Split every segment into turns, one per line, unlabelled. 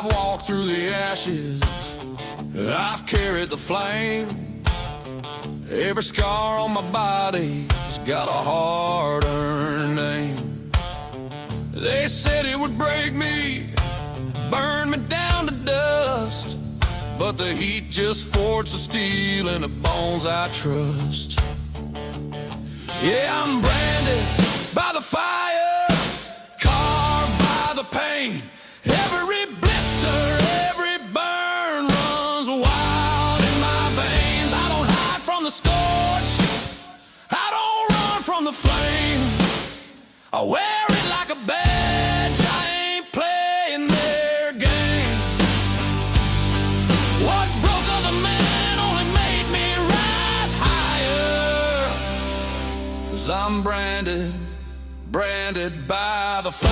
I've walked through the ashes, I've carried the flame. Every scar on my body's got a hard-earned name. They said it would break me, burn me down to dust, but the heat just forged the steel in the bones I trust. Yeah, I'm branded by the fire, carved by the pain. Every blister, every burn runs wild in my veins. I don't hide from the scorch, I don't run from the flame. I wear it like a badge, I ain't playing their game. What broke other men only made me rise higher. 'Cause I'm branded, branded by the fire.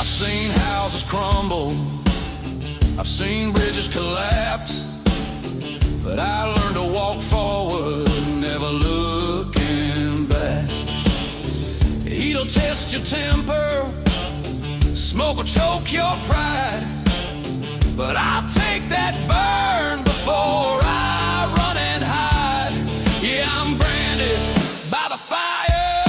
I've seen houses crumble, I've seen bridges collapse, but I learned to walk forward, never looking back. Heat'll test your temper, smoke will choke your pride, but I'll take that burn before I run and hide. Yeah, I'm branded by the fire,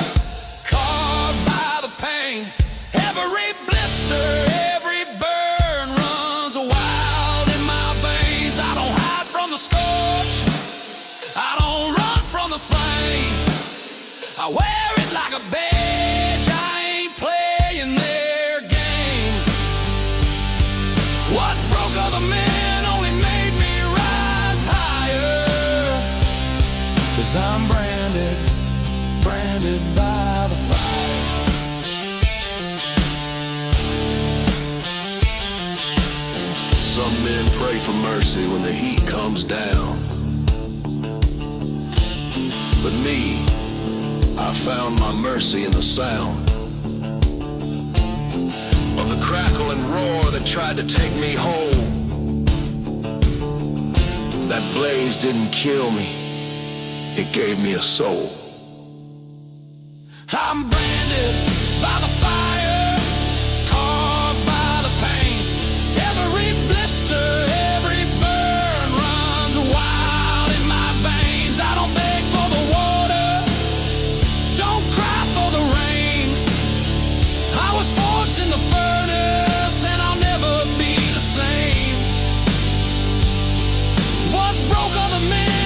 carved by the pain. Every blister, every burn runs wild in my veins. I don't hide from the scorch, I don't run from the flame. I wear it like a badge, I ain't playing their game. What broke other men only made me rise higher. 'Cause I'm branded, branded by the fire.
Some men pray for mercy when the heat comes down, but me, I found my mercy in the sound of the crackle and roar that tried to take me home. That blaze didn't kill me, it gave me a soul.
I'm branded by the fire, carved by the pain. Every blister, every burn runs wild in my veins. I don't beg for the water, don't cry for the rain. I was forged in the furnace and I'll never be the same. What broke other men